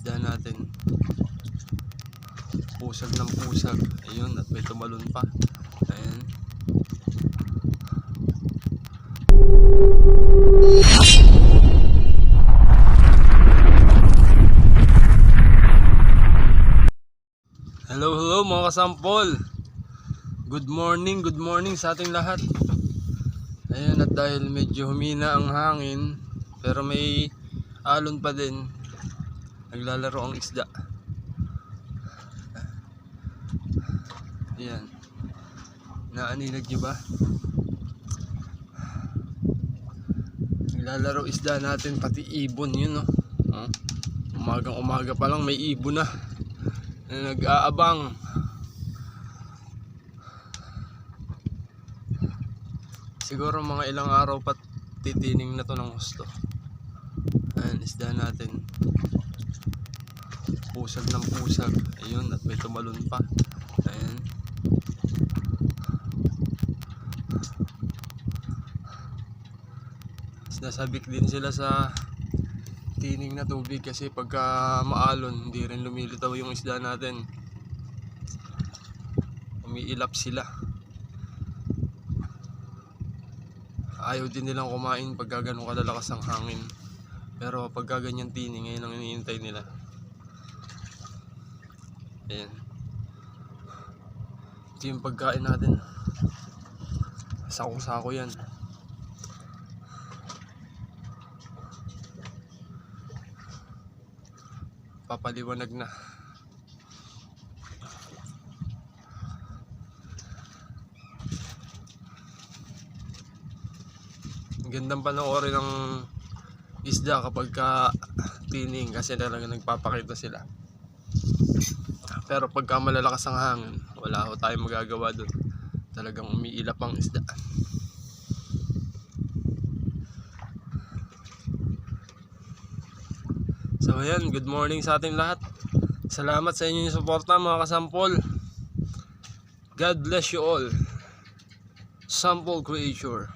isda natin. Pusag ng pusag. Ayun, at may tumalon pa. Ayan. Hello mga kasampol. Good morning sa ating lahat. Ayan, at dahil medyo humina ang hangin, pero may alon pa din, naglalaro ang isda. Ayan, naanilag nyo ba? Naglalaro isda natin, pati ibon yun, no? Umagang umaga pa lang may ibon na nag-aabang. Siguro mga ilang araw pa titining na to ng husto. Ayan, isda natin. Pusag ng pusag. Ayun, at may tumalon pa. Ayan. Nasabik din sila sa tining na tubig kasi pagka maalon hindi rin lumilitaw yung isda natin. Umiilap sila. Ayaw din nilang kumain pagka ganun kalalakas ang hangin. Pero pagka ganyan tining, ngayon ang iniintay nila. Ayan. Ito yung pagkain natin. Sako-sako yan. Papaliwanag na. Gandang panoorin ng isda kapag ka tining kasi talaga nagpapakita sila. Pero pagka malalakas ang hangin, wala ho tayong magagawa doon. Talagang umiilap ang isda. So ayan, good morning sa ating lahat. Salamat sa inyong suporta mga kasampol. God bless you all. Sample Creature.